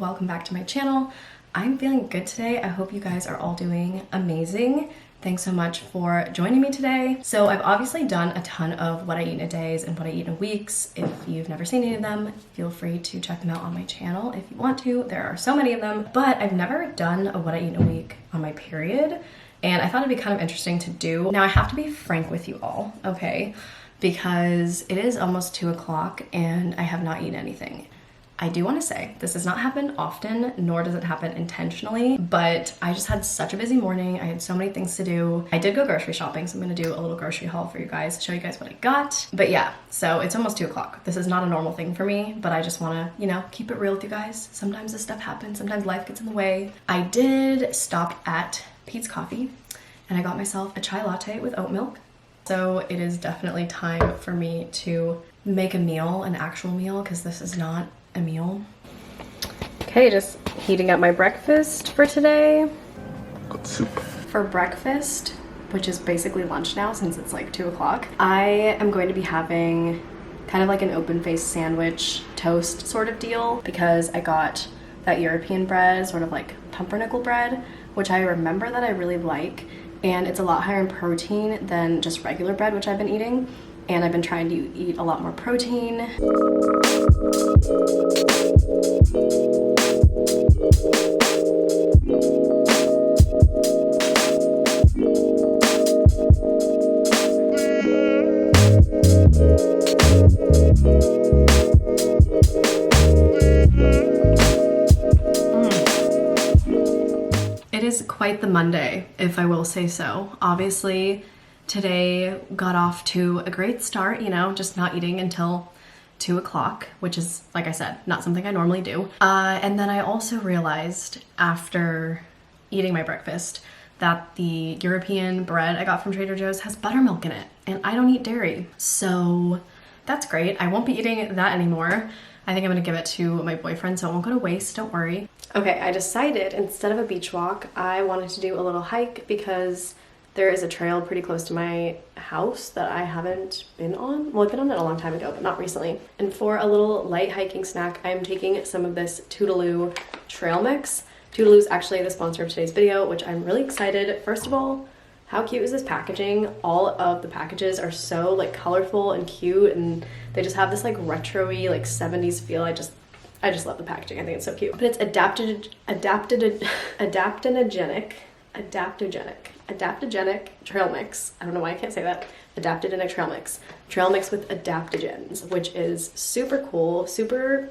welcome back to my channel. I'm feeling good today. I hope you guys are all doing amazing. Thanks so much for joining me today. So I've obviously done a ton of what I eat in a days and what I eat in weeks. If you've never seen any of them, feel free to check them out on my channel if you want to. There are so many of them, but I've never done a what I eat in a week on my period. And I thought it'd be kind of interesting to do. Now I have to be frank with you all, okay? Because it is almost 2 o'clock and I have not eaten anything. I do want to say this does not happen often, nor does it happen intentionally, but I just had such a busy morning. I had so many things to do. I did go grocery shopping, so I'm going to do a little grocery haul for you guys, show you guys what I got. But yeah, so it's almost 2 o'clock. This is not a normal thing for me, but I just want to, keep it real with you guys. Sometimes this stuff happens. Sometimes life gets in the way. I did stop at Pete's Coffee and I got myself a chai latte with oat milk. So it is definitely time for me to make a meal, an actual meal, because this is not a meal. Okay, just heating up my breakfast for today. Got soup. For breakfast, which is basically lunch now since it's like 2 o'clock, I am going to be having kind of like an open-faced sandwich toast sort of deal because I got that European bread, sort of like pumpernickel bread, which I remember that I really like, and it's a lot higher in protein than just regular bread, which I've been eating. And I've been trying to eat a lot more protein. It is quite the Monday, if I will say so. Obviously, today got off to a great start, just not eating until 2 o'clock, which is, like I said, not something I normally do. And then I also realized after eating my breakfast that the European bread I got from Trader Joe's has buttermilk in it, and I don't eat dairy. So that's great. I won't be eating that anymore. I think I'm gonna give it to my boyfriend so it won't go to waste, don't worry. Okay, I decided instead of a beach walk, I wanted to do a little hike because there is a trail pretty close to my house that I haven't been on. Well, I've been on it a long time ago, but not recently. And for a little light hiking snack, I'm taking some of this Toodaloo trail mix. Toodaloo is actually the sponsor of today's video, which I'm really excited. First of all, how cute is this packaging? All of the packages are so like colorful and cute, and they just have this like retro-y, like 70s feel. I just love the packaging. I think it's so cute. But it's adaptogenic trail mix. I don't know why I can't say that. Adaptogenic trail mix. Trail mix with adaptogens, which is super cool, super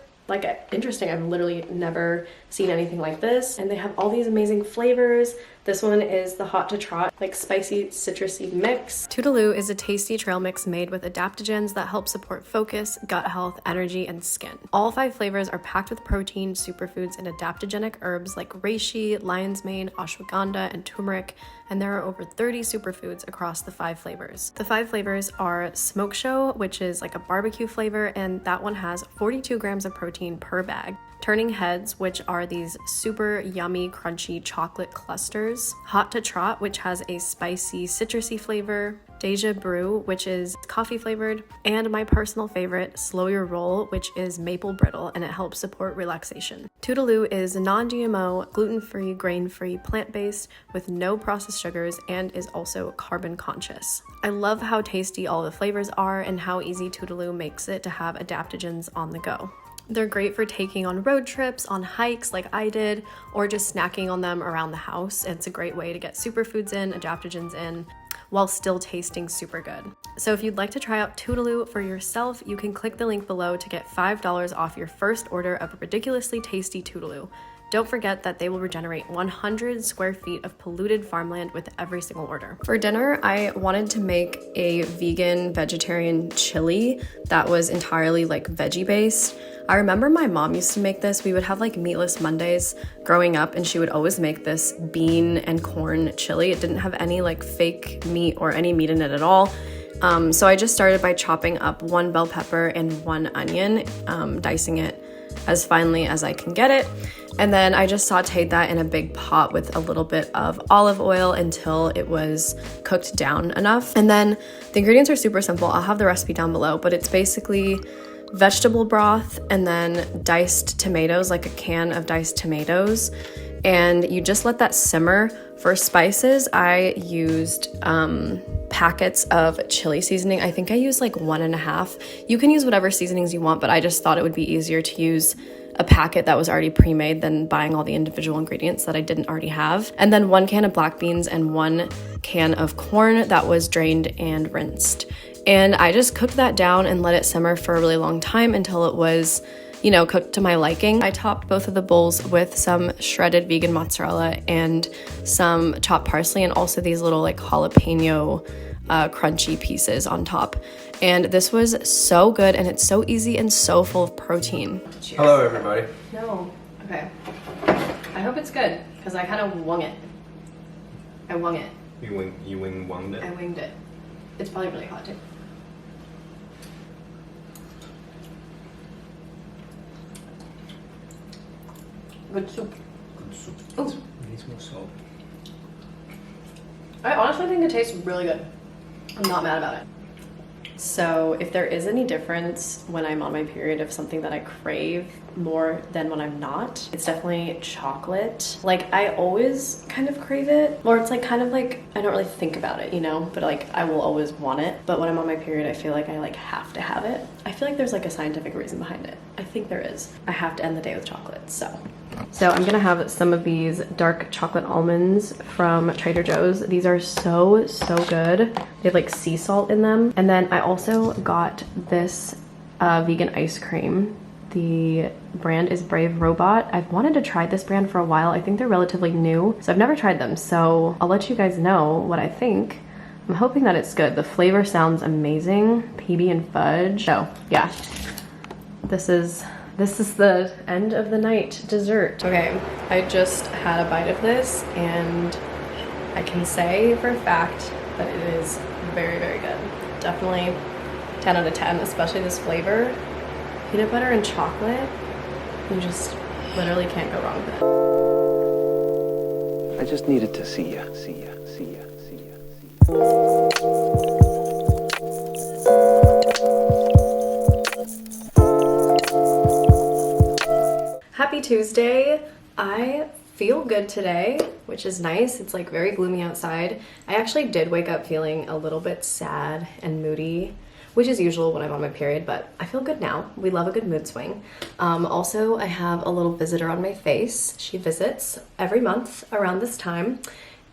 interesting. I've literally never seen anything like this. And they have all these amazing flavors. This one is the hot to trot, like spicy citrusy mix. Toodaloo is a tasty trail mix made with adaptogens that help support focus, gut health, energy, and skin. All 5 flavors are packed with protein, superfoods, and adaptogenic herbs like reishi, lion's mane, ashwagandha, and turmeric, and there are over 30 superfoods across the 5 flavors. The 5 flavors are Smoke Show, which is like a barbecue flavor, and that one has 42 grams of protein per bag. Turning Heads, which are these super yummy, crunchy chocolate clusters. Hot to Trot, which has a spicy, citrusy flavor. Deja Brew, which is coffee flavored. And my personal favorite, Slow Your Roll, which is maple brittle, and it helps support relaxation. Toodaloo is non-GMO, gluten-free, grain-free, plant-based, with no processed sugars, and is also carbon conscious. I love how tasty all the flavors are and how easy Toodaloo makes it to have adaptogens on the go. They're great for taking on road trips, on hikes like I did, or just snacking on them around the house. It's a great way to get superfoods in, adaptogens in, while still tasting super good. So if you'd like to try out Toodaloo for yourself, you can click the link below to get $5 off your first order of a ridiculously tasty Toodaloo. Don't forget that they will regenerate 100 square feet of polluted farmland with every single order. For dinner, I wanted to make a vegan vegetarian chili that was entirely like veggie based. I remember my mom used to make this. We would have like meatless Mondays growing up, and she would always make this bean and corn chili. It didn't have any like fake meat or any meat in it at all. So I just started by chopping up 1 bell pepper and 1 onion, dicing it as finely as I can get it. And then I just sauteed that in a big pot with a little bit of olive oil until it was cooked down enough. And then the ingredients are super simple. I'll have the recipe down below, but it's basically vegetable broth, and then diced tomatoes, like a can of diced tomatoes. And you just let that simmer. For spices, I used packets of chili seasoning. I think I used like 1.5. You can use whatever seasonings you want, but I just thought it would be easier to use a packet that was already pre-made than buying all the individual ingredients that I didn't already have. And then 1 can of black beans and 1 can of corn that was drained and rinsed. And I just cooked that down and let it simmer for a really long time until it was, you know, cooked to my liking. I topped both of the bowls with some shredded vegan mozzarella and some chopped parsley, and also these little like jalapeno crunchy pieces on top. And this was so good, and it's so easy and so full of protein. Cheers. Hello, everybody. No. Okay. I hope it's good, because I kind of wung it. I wung it. You winged it? I winged it. It's probably really hot too. Good soup. Good soup. Ooh. Needs more salt. I honestly think it tastes really good. I'm not mad about it. So if there is any difference when I'm on my period of something that I crave more than when I'm not, it's definitely chocolate. Like I always kind of crave it, or it's like kind of like I don't really think about it, you know, but like I will always want it. But when I'm on my period, I feel like I like have to have it. I feel like there's like a scientific reason behind it. I think there is. I have to end the day with chocolate. So I'm gonna have some of these dark chocolate almonds from Trader Joe's. These are so good. They have like sea salt in them. And then I also got this vegan ice cream. The brand is Brave Robot. I've wanted to try this brand for a while. I think they're relatively new, so I've never tried them. So I'll let you guys know what I think. I'm hoping that it's good. The flavor sounds amazing. PB and fudge. So yeah, this is the end of the night dessert. Okay, I just had a bite of this, and I can say for a fact that it is very good. Definitely 10 out of 10, especially this flavor. Peanut butter and chocolate, you just literally can't go wrong with it. I just needed to see ya. Happy Tuesday. I feel good today, which is nice. It's like very gloomy outside. I actually did wake up feeling a little bit sad and moody, which is usual when I'm on my period, but I feel good now. We love a good mood swing. Also, I have a little visitor on my face. She visits every month around this time,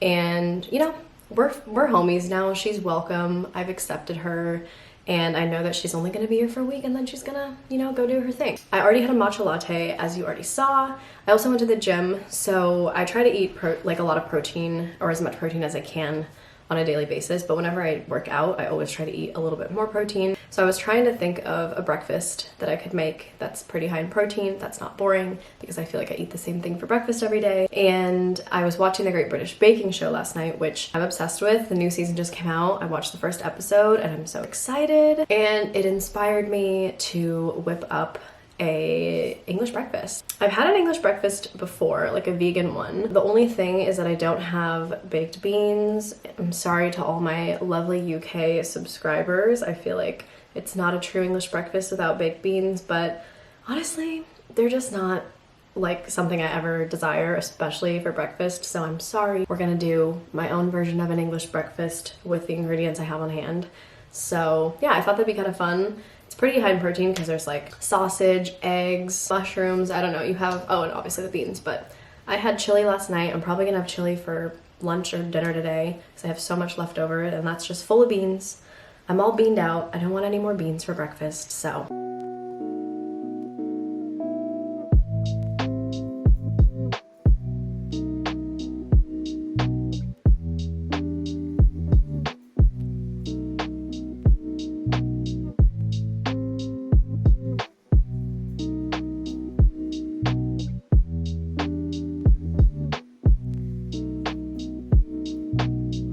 and you know, we're homies now. She's welcome. I've accepted her, and I know that she's only gonna be here for a week, and then she's gonna, you know, go do her thing. I already had a matcha latte, as you already saw. I also went to the gym, so I try to eat like a lot of protein, or as much protein as I can on a daily basis, but whenever I work out, I always try to eat a little bit more protein. So I was trying to think of a breakfast that I could make that's pretty high in protein, that's not boring, because I feel like I eat the same thing for breakfast every day. And I was watching the Great British Baking Show last night, which I'm obsessed with. The new season just came out. I watched the first episode, and I'm so excited. And it inspired me to whip up a English breakfast. I've had an English breakfast before, like a vegan one. The only thing is that I don't have baked beans. I'm sorry to all my lovely UK subscribers. I feel like it's not a true English breakfast without baked beans, but honestly, they're just not like something I ever desire, especially for breakfast, so I'm sorry. We're gonna do my own version of an English breakfast with the ingredients I have on hand. So yeah, I thought that'd be kind of fun. It's pretty high in protein because there's like sausage, eggs, mushrooms, I don't know, you have, oh, and obviously the beans, but I had chili last night. I'm probably gonna have chili for lunch or dinner today because I have so much left over, and that's just full of beans. I'm all beaned out. I don't want any more beans for breakfast, so.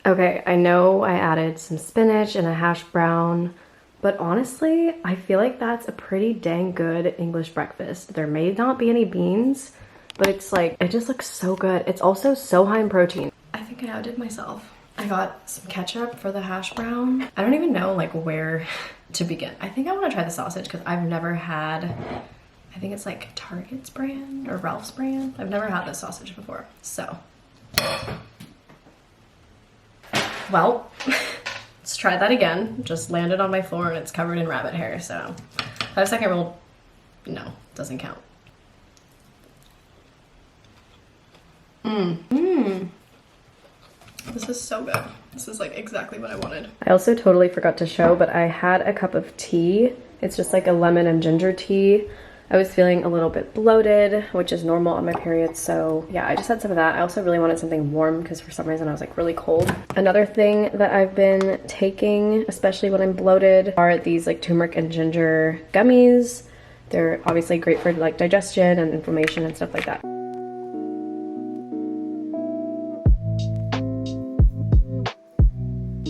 Okay, I know I added some spinach and a hash brown, but honestly, I feel like that's a pretty dang good English breakfast. There may not be any beans, but it's like, it just looks so good. It's also so high in protein. I think I outdid myself. I got some ketchup for the hash brown. I don't even know like where to begin. I think I want to try the sausage because I've never had, I think it's like Target's brand or Ralph's brand. I've never had this sausage before. So, well, let's try that again. Just landed on my floor and it's covered in rabbit hair. So that second roll, no, doesn't count. This is so good. This is like exactly what I wanted. I also totally forgot to show, but I had a cup of tea. It's just like a lemon and ginger tea. I was feeling a little bit bloated, which is normal on my period. So yeah, I just had some of that. I also really wanted something warm because for some reason I was like really cold. Another thing that I've been taking, especially when I'm bloated, are these like turmeric and ginger gummies. They're obviously great for like digestion and inflammation and stuff like that.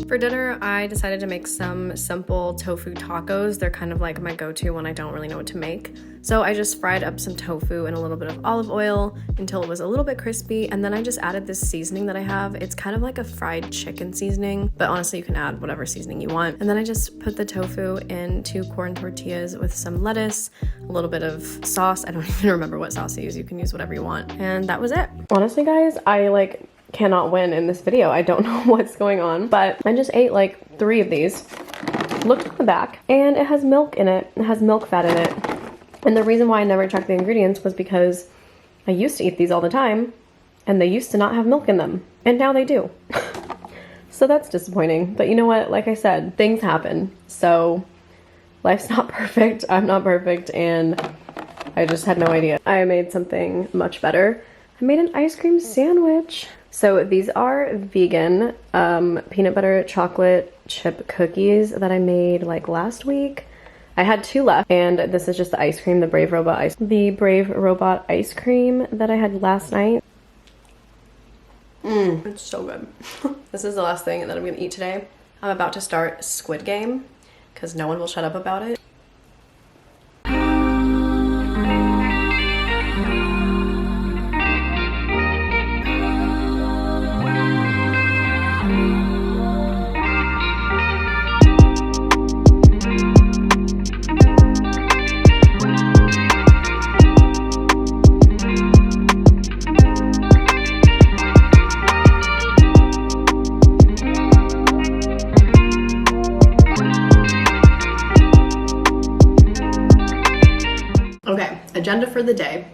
For dinner, I decided to make some simple tofu tacos. They're kind of like my go-to when I don't really know what to make. So I just fried up some tofu in a little bit of olive oil until it was a little bit crispy, and then I just added this seasoning that I have. It's kind of like a fried chicken seasoning, but honestly you can add whatever seasoning you want. And then I just put the tofu in 2 corn tortillas with some lettuce, a little bit of sauce. I don't even remember what sauce to use. You can use whatever you want. And that was it. Honestly, guys, I cannot win in this video. I don't know what's going on, but I just ate like 3 of these. Looked at the back and it has milk in it. It has milk fat in it. And the reason why I never checked the ingredients was because I used to eat these all the time and they used to not have milk in them. And now they do. So that's disappointing. But you know what? Like I said, things happen. So life's not perfect. I'm not perfect. And I just had no idea. I made something much better. I made an ice cream sandwich. So these are vegan peanut butter chocolate chip cookies that I made like last week. I had 2 left, and this is just the ice cream, the Brave Robot ice cream that I had last night. It's so good. This is the last thing that I'm gonna eat today. I'm about to start Squid Game because no one will shut up about it. Okay, agenda for the day.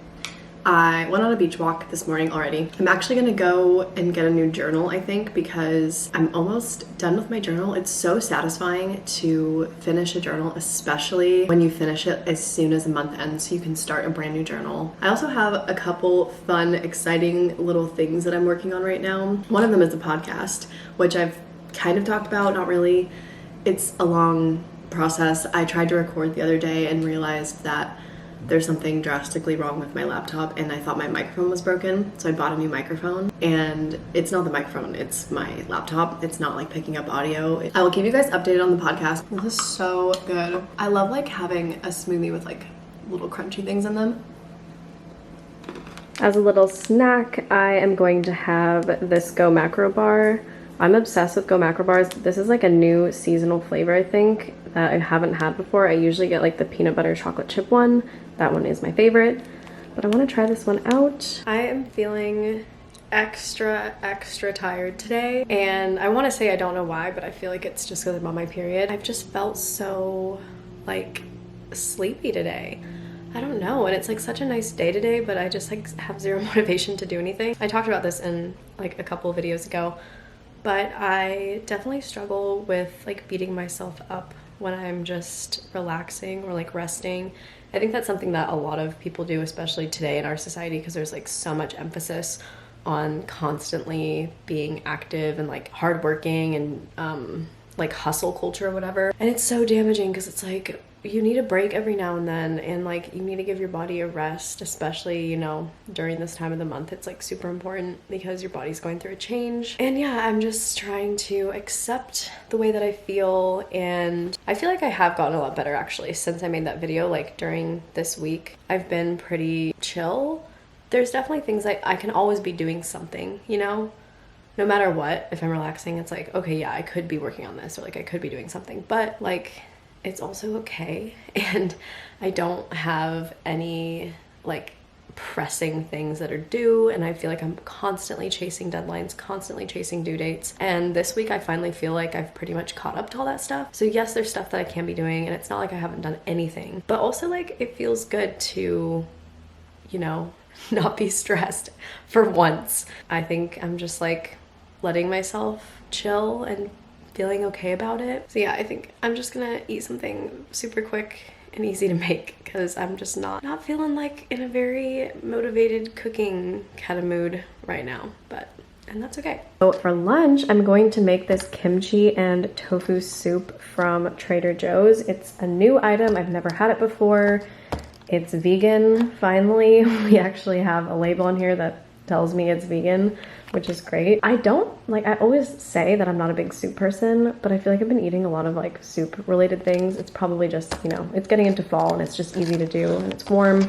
I went on a beach walk this morning already. I'm actually gonna go and get a new journal, I think, because I'm almost done with my journal. It's so satisfying to finish a journal, especially when you finish it as soon as the month ends so you can start a brand new journal. I also have a couple fun, exciting little things that I'm working on right now. One of them is a podcast, which I've kind of talked about, not really. It's a long process. I tried to record the other day and realized that there's something drastically wrong with my laptop and I thought my microphone was broken, so I bought a new microphone. And it's not the microphone, it's my laptop. It's not like picking up audio. I will keep you guys updated on the podcast. This is so good. I love like having a smoothie with like little crunchy things in them. As a little snack, I am going to have this Go Macro bar. I'm obsessed with Go Macro bars. This is like a new seasonal flavor, I think, that I haven't had before. I usually get like the peanut butter chocolate chip one. That one is my favorite, but I want to try this one out. I am feeling extra tired today, and I want to say I don't know why, but I feel like it's just because I'm on my period. I've just felt so like sleepy today. I don't know, and it's like such a nice day today, but I just like have zero motivation to do anything. I talked about this in like a couple of videos ago, but I definitely struggle with like beating myself up when I'm just relaxing or like resting. I think that's something that a lot of people do, especially today in our society, because there's like so much emphasis on constantly being active and like hardworking and like hustle culture or whatever. And it's so damaging because it's like you need a break every now and then, and like you need to give your body a rest, especially, you know, during this time of the month. It's like super important because your body's going through a change. And yeah, I'm just trying to accept the way that I feel, and I feel like I have gotten a lot better actually since I made that video. Like during this week I've been pretty chill. There's definitely things like I can always be doing something, you know, no matter what, if I'm relaxing, it's like, okay, yeah, I could be working on this, or like I could be doing something, but like it's also okay. And I don't have any like pressing things that are due, and I feel like I'm constantly chasing deadlines, constantly chasing due dates. And this week I finally feel like I've pretty much caught up to all that stuff. So yes, there's stuff that I can be doing, and it's not like I haven't done anything, but also like it feels good to, you know, not be stressed for once. I think I'm just like letting myself chill and feeling okay about it. So yeah, I think I'm just gonna eat something super quick and easy to make because I'm just not feeling like in a very motivated cooking kind of mood right now, and that's okay. So for lunch, I'm going to make this kimchi and tofu soup from Trader Joe's. It's a new item. I've never had it before. It's vegan, finally. We actually have a label on here that tells me it's vegan, which is great. I always say that I'm not a big soup person, but I feel like I've been eating a lot of like soup related things. It's probably just, you know, it's getting into fall and it's just easy to do and it's warm.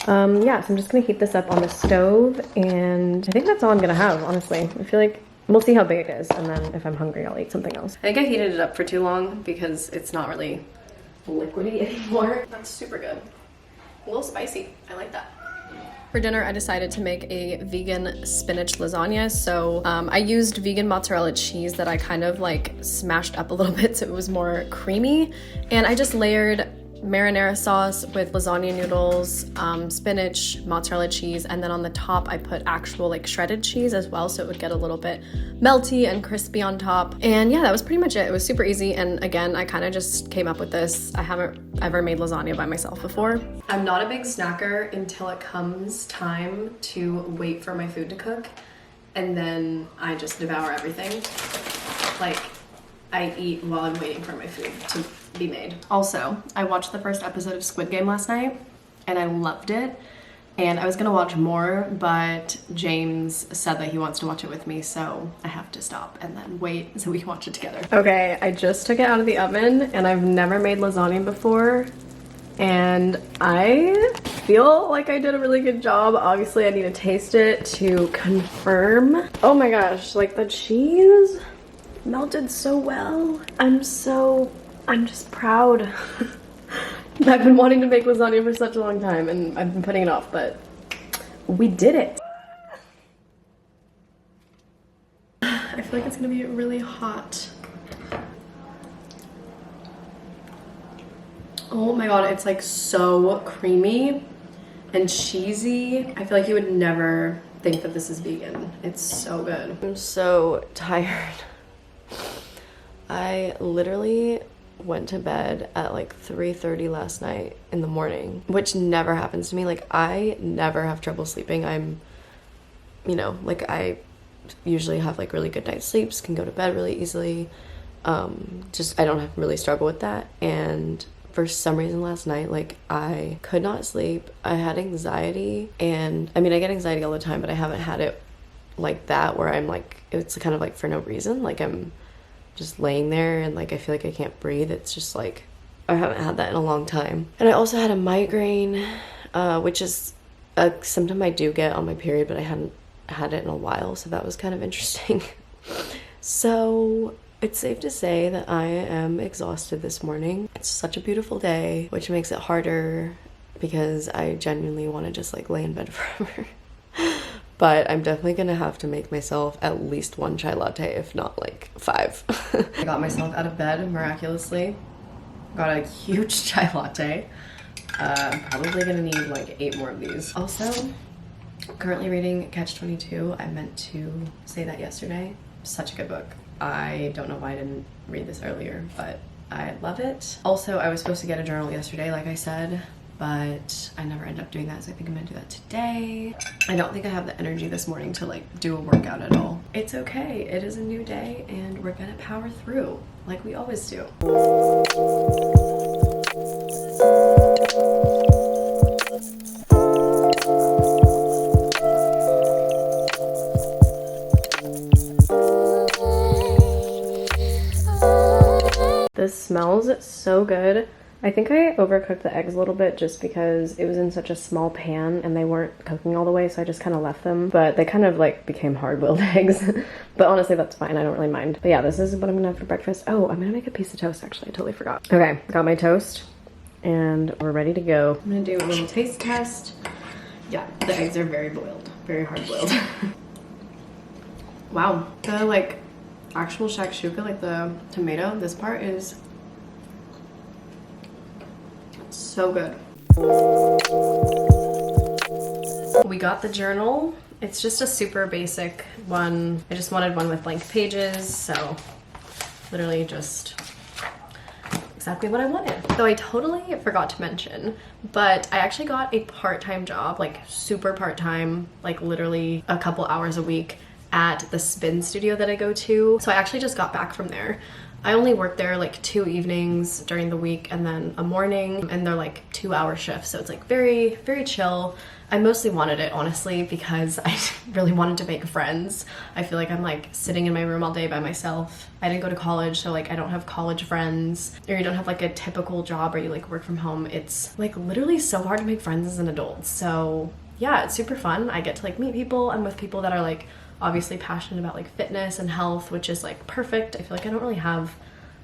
Yeah, so I'm just gonna heat this up on the stove, and I think that's all I'm gonna have, honestly. I feel like we'll see how big it is, and then if I'm hungry, I'll eat something else. I think I heated it up for too long because it's not really liquidy anymore. That's super good. A little spicy, I like that. For dinner, I decided to make a vegan spinach lasagna. So I used vegan mozzarella cheese that I kind of like smashed up a little bit so it was more creamy. And I just layered marinara sauce with lasagna noodles, spinach, mozzarella cheese, and then on the top I put actual like shredded cheese as well, so it would get a little bit melty and crispy on top. And yeah, that was pretty much it. It was super easy, and again, I kind of just came up with this. I haven't ever made lasagna by myself before. I'm not a big snacker until it comes time to wait for my food to cook, and then I just devour everything. Like, I eat while I'm waiting for my food to be made. Also, I watched the first episode of Squid Game last night and I loved it. And I was gonna watch more, but James said that he wants to watch it with me, so I have to stop and then wait so we can watch it together. Okay, I just took it out of the oven and I've never made lasagna before. And I feel like I did a really good job. Obviously, I need to taste it to confirm. Oh my gosh, like the cheese melted so well. I'm just proud. I've been wanting to make lasagna for such a long time and I've been putting it off, but we did it. I feel like it's gonna be really hot. Oh my god, it's like so creamy and cheesy. I feel like you would never think that this is vegan. It's so good. I'm so tired. I literally went to bed at like 3:30 last night in the morning, which never happens to me. Like, I never have trouble sleeping. I'm, you know, like I usually have like really good night's sleeps, can go to bed really easily. Just I don't have really struggle with that. And for some reason last night, like I could not sleep. I had anxiety, and I mean, I get anxiety all the time, but I haven't had it like that where I'm like, it's kind of like for no reason. Like I'm just laying there and like I feel like I can't breathe. It's just like I haven't had that in a long time. And I also had a migraine, which is a symptom I do get on my period, but I hadn't had it in a while, so that was kind of interesting. So it's safe to say that I am exhausted this morning. It's such a beautiful day, which makes it harder because I genuinely want to just like lay in bed forever. But I'm definitely gonna have to make myself at least one chai latte, if not like 5. I got myself out of bed miraculously. Got a huge chai latte. I'm probably gonna need like 8 more of these. Also, currently reading Catch-22. I meant to say that yesterday. Such a good book. I don't know why I didn't read this earlier, but I love it. Also, I was supposed to get a journal yesterday, like I said, but I never ended up doing that, so I think I'm gonna do that today. I don't think I have the energy this morning to like do a workout at all. It's okay, it is a new day and we're gonna power through like we always do. This smells so good. I think I overcooked the eggs a little bit just because it was in such a small pan and they weren't cooking all the way, so I just kind of left them. But they kind of like became hard-boiled eggs. But honestly, that's fine. I don't really mind. But yeah, this is what I'm gonna have for breakfast. Oh, I'm gonna make a piece of toast actually. I totally forgot. Okay, got my toast and we're ready to go. I'm gonna do a little taste test. Yeah, the eggs are very boiled, very hard boiled. Wow, the like actual shakshuka, like the tomato, this part is so good. We got the journal. It's just a super basic one. I just wanted one with blank pages, so literally just exactly what I wanted. So I totally forgot to mention, but I actually got a part-time job, like super part-time, like literally a couple hours a week at the spin studio that I go to. So I actually just got back from there. I only work there like 2 evenings during the week and then a morning, and they're like 2-hour shifts. So it's like very, very chill. I mostly wanted it honestly because I really wanted to make friends. I feel like I'm like sitting in my room all day by myself. I didn't go to college, so like I don't have college friends, or you don't have like a typical job where you like work from home. It's like literally so hard to make friends as an adult. So yeah, it's super fun. I get to like meet people. I'm with people that are like obviously passionate about like fitness and health, which is like perfect. I feel like I don't really have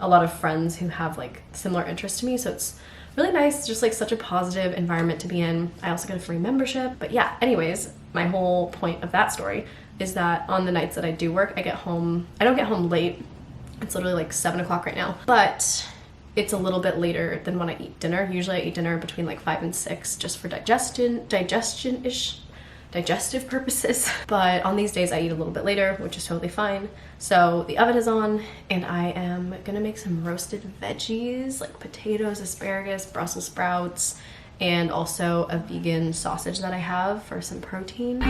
a lot of friends who have like similar interests to me, so it's really nice, just like such a positive environment to be in. I also get a free membership. But yeah, anyways, my whole point of that story is that on the nights that I do work, I don't get home late. It's literally like 7 o'clock right now, but it's a little bit later than when I eat dinner. Usually I eat dinner between like 5 and 6 just for digestive purposes. But on these days I eat a little bit later, which is totally fine. So the oven is on and I am gonna make some roasted veggies like potatoes, asparagus, Brussels sprouts, and also a vegan sausage that I have for some protein.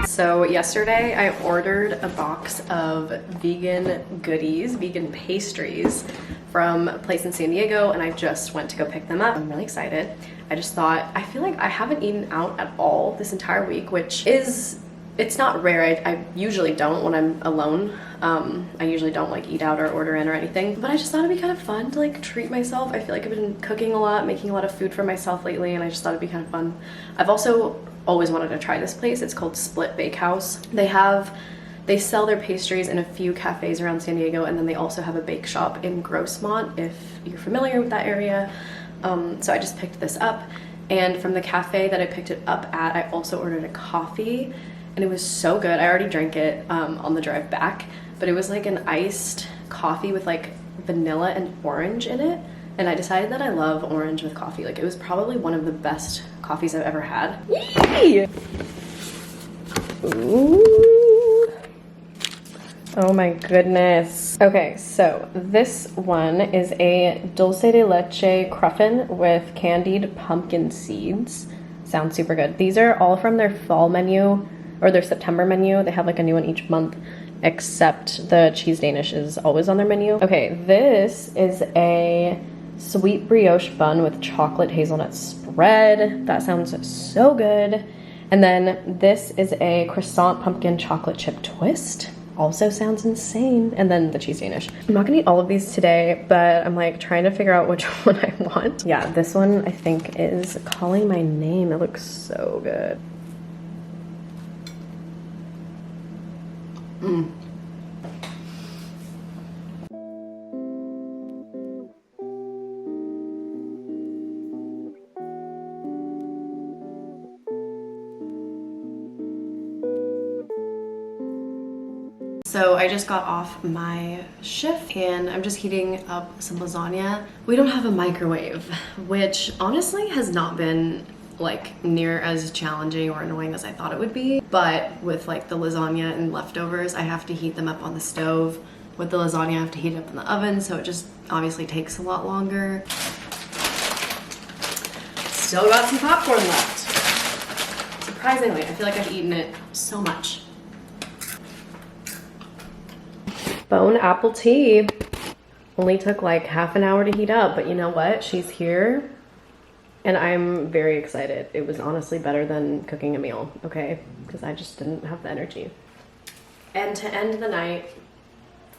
So yesterday I ordered a box of vegan goodies, vegan pastries from a place in San Diego, and I just went to go pick them up. I'm really excited. I just thought, I feel like I haven't eaten out at all this entire week, which is, it's not rare. I usually don't when I'm alone. I usually don't like eat out or order in or anything, but I just thought it'd be kind of fun to like treat myself. I feel like I've been cooking a lot, making a lot of food for myself lately, and I just thought it'd be kind of fun. I've also always wanted to try this place. It's called Split Bakehouse. They sell their pastries in a few cafes around San Diego, and then they also have a bake shop in Grossmont, if you're familiar with that area. So I just picked this up, and from the cafe that I picked it up at, I also ordered a coffee, and it was so good. I already drank it on the drive back, but it was like an iced coffee with like vanilla and orange in it. And I decided that I love orange with coffee. Like, it was probably one of the best coffees I've ever had. Yay! Ooh. Oh my goodness. Okay, so this one is a dulce de leche cruffin with candied pumpkin seeds. Sounds super good. These are all from their fall menu, or their September menu. They have like a new one each month, except the cheese Danish is always on their menu. Okay, this is a sweet brioche bun with chocolate hazelnut spread. That sounds so good. And then this is a croissant pumpkin chocolate chip twist. Also sounds insane. And then the cheese Danish. I'm not gonna eat all of these today, but I'm like trying to figure out which one I want. Yeah, this one I think is calling my name. It looks so good. So I just got off my shift and I'm just heating up some lasagna. We don't have a microwave, which honestly has not been like near as challenging or annoying as I thought it would be. But with like the lasagna and leftovers, I have to heat them up on the stove. With the lasagna, I have to heat it up in the oven, so it just obviously takes a lot longer. still got some popcorn left. Surprisingly, I feel like I've eaten it so much. Bone apple tea. Only took like half an hour to heat up, but you know what? She's here and I'm very excited. It was honestly better than cooking a meal, okay? Because I just didn't have the energy. And to end the night,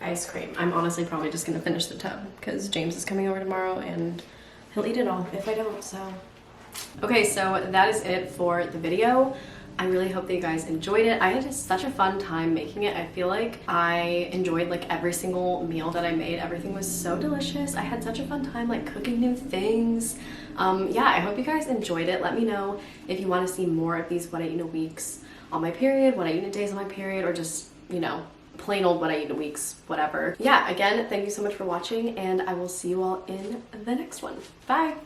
ice cream. I'm honestly probably just gonna finish the tub because James is coming over tomorrow and he'll eat it all if I don't, so. Okay, so that is it for the video. I really hope that you guys enjoyed it. I had just such a fun time making it. I feel like I enjoyed like every single meal that I made. Everything was so delicious. I had such a fun time like cooking new things. Yeah, I hope you guys enjoyed it. Let me know if you want to see more of these what I eat in a weeks on my period, what I eat in days on my period, or just, you know, plain old what I eat in weeks, whatever. Yeah, again, thank you so much for watching and I will see you all in the next one. Bye!